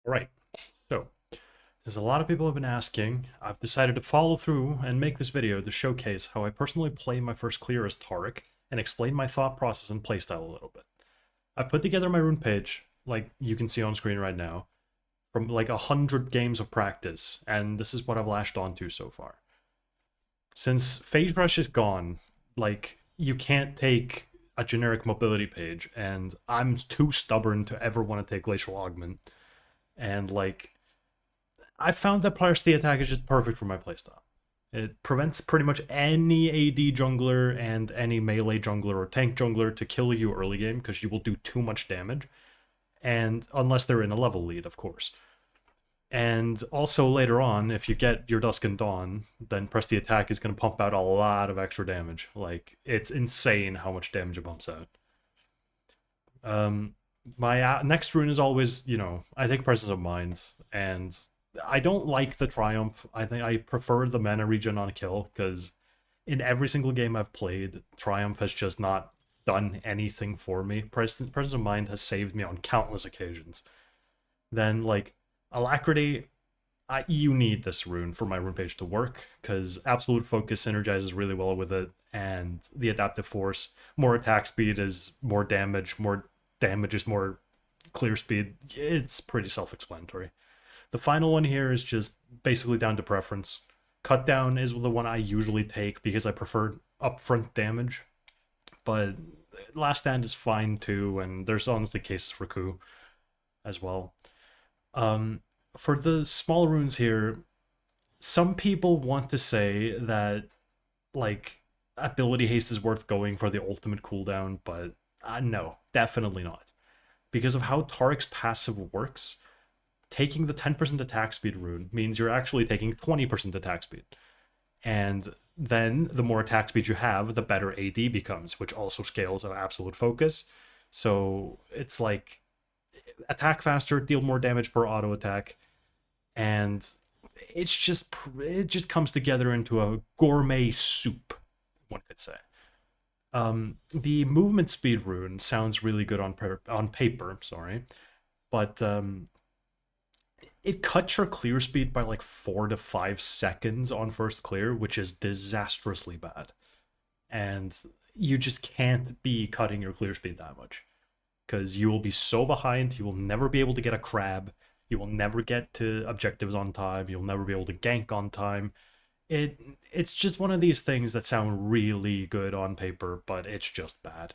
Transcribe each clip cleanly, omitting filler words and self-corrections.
Alright, so, as a lot of people have been asking, I've decided to follow through and make this video to showcase how I personally play my first clear as Taric and explain my thought process and playstyle a little bit. I put together my rune page, like you can see on screen right now, from like 100 games of practice, and this is what I've lashed onto so far. Since Phase Rush is gone, like, you can't take a generic mobility page, and I'm too stubborn to ever want to take Glacial Augment. And like, I found that Piracy Attack is just perfect for my playstyle. It prevents pretty much any AD jungler and any melee jungler or tank jungler to kill you early game because you will do too much damage. And unless they're in a level lead, of course. And also later on, if you get your Dusk and Dawn, then Press the Attack is going to pump out a lot of extra damage. Like, it's insane how much damage it pumps out. My next rune is always, I take Presence of Mind, and I don't like the Triumph. I think I prefer the mana regen on kill, because in every single game I've played, Triumph has just not done anything for me. Presence of Mind has saved me on countless occasions. Then, like, Alacrity, you need this rune for my rune page to work, because Absolute Focus synergizes really well with it, and the Adaptive Force, more attack speed is more damage is more clear speed. It's pretty self-explanatory. The final one here is just basically down to preference. Cut down is the one I usually take because I prefer upfront damage, but Last Stand is fine too, and there's honestly cases for Coup as well. For the small runes here, some people want to say that, like, ability haste is worth going for the ultimate cooldown, but no, definitely not. Because of how Taric's passive works, taking the 10% attack speed rune means you're actually taking 20% attack speed. And then the more attack speed you have, the better AD becomes, which also scales on Absolute Focus. So it's like, attack faster, deal more damage per auto attack, and it just comes together into a gourmet soup, one could say. The movement speed rune sounds really good on paper, sorry, but it cuts your clear speed by like 4 to 5 seconds on first clear, which is disastrously bad. And you just can't be cutting your clear speed that much, because you will be so behind. You will never be able to get a crab. You will never get to objectives on time. You'll never be able to gank on time. It's just one of these things that sound really good on paper, but it's just bad.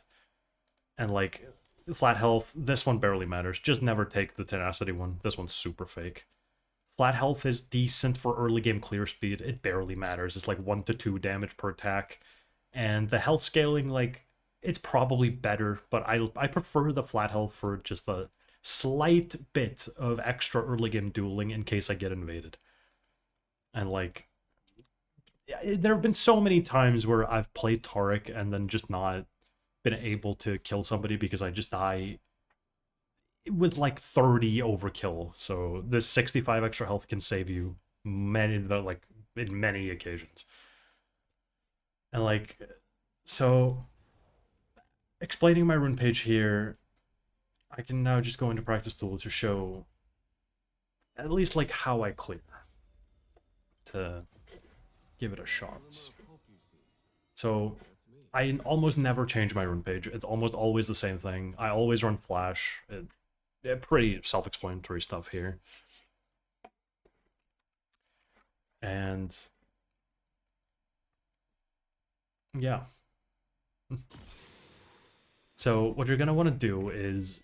And like, flat health, this one barely matters. Just never take the tenacity one. This one's super fake. Flat health is decent for early game clear speed. It barely matters. It's like 1 to 2 damage per attack. And the health scaling, like, it's probably better, but I prefer the flat health for just a slight bit of extra early game dueling in case I get invaded. And like, there have been so many times where I've played Taric and then just not been able to kill somebody because I just die with like 30 overkill. So this 65 extra health can save you like in many occasions. And like, so explaining my rune page here, I can now just go into practice tool to show at least like how I clear, to give it a shot. So I almost never change my rune page. It's almost always the same thing. I always run flash. Pretty self-explanatory stuff here. And yeah. So what you're going to want to do is,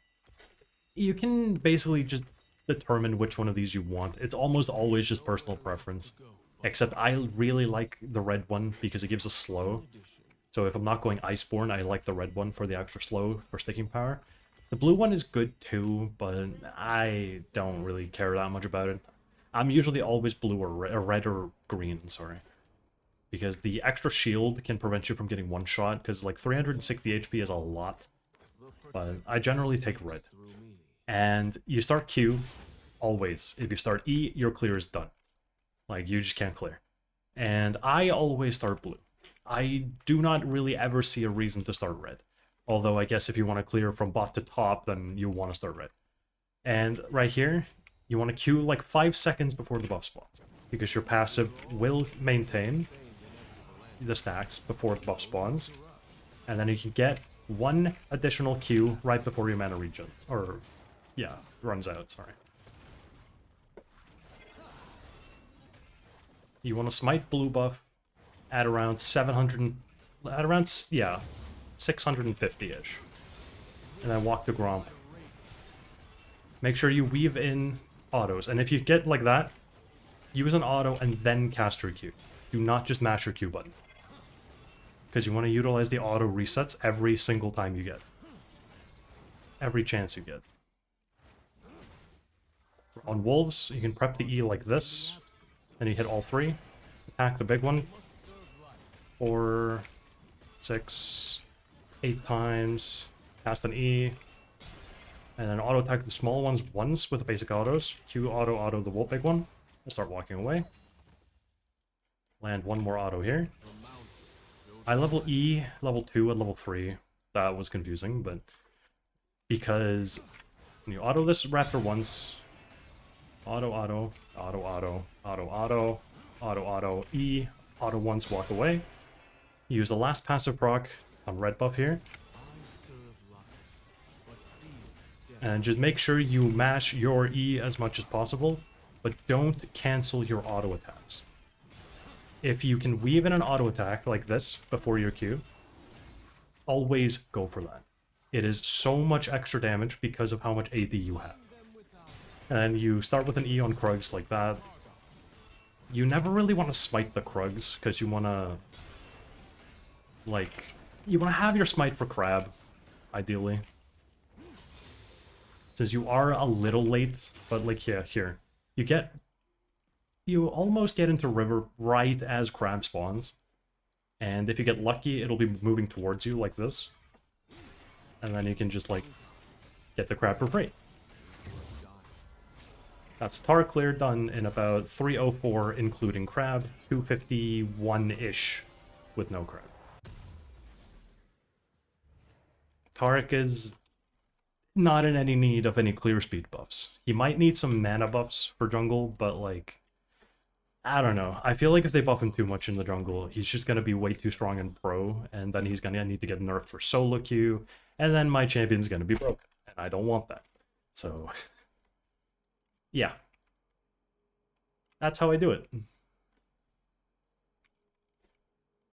you can basically just determine which one of these you want. It's almost always just personal preference. Except I really like the red one because it gives a slow. So if I'm not going Iceborne, I like the red one for the extra slow for sticking power. The blue one is good too, but I don't really care that much about it. I'm usually always blue or red or green, sorry. Because the extra shield can prevent you from getting one shot, because like 360 HP is a lot. But I generally take red. And you start Q, always. If you start E, your clear is done. Like, you just can't clear. And I always start blue. I do not really ever see a reason to start red. Although I guess if you want to clear from bot to top, then you want to start red. And right here, You want to queue like 5 seconds before the buff spawns, because your passive will maintain the stacks before the buff spawns, and then you can get 1 additional Q right before your mana regen, or yeah, runs out, sorry. You want to smite blue buff at around 650-ish. And then walk the Gromp. Make sure you weave in autos, and if you get like that, use an auto and then cast your Q. Do not just mash your Q button, because you want to utilize the auto resets every single time you get. Every chance you get. On wolves, you can prep the E like this, and you hit all 3. Attack the big one. 4, 6, 8 times. Cast an E. And then auto attack the small ones once with the basic autos. Q auto the big one. I'll start walking away. Land 1 more auto here. I level E, level 2, and level 3. That was confusing, but because when you auto this raptor once, auto, E, auto once, walk away. Use the last passive proc on red buff here. And just make sure you mash your E as much as possible, but don't cancel your auto attacks. If you can weave in an auto attack like this before your Q, always go for that. It is so much extra damage because of how much AD you have. And you start with an E on Krugs like that. You never really want to smite the Krugs, because you want to... like, you want to have your smite for Crab, ideally. Since you are a little late, but like, yeah, here. You almost get into River right as Crab spawns. And if you get lucky, it'll be moving towards you like this. And then you can just, like, get the Crab for free. That's Taric clear done in about 304, including Crab, 251-ish with no Crab. Taric is not in any need of any clear speed buffs. He might need some mana buffs for jungle, but like, I don't know. I feel like if they buff him too much in the jungle, he's just going to be way too strong in pro, and then he's going to need to get nerfed for solo queue, and then my champion's going to be broken, and I don't want that. So, yeah. That's how I do it.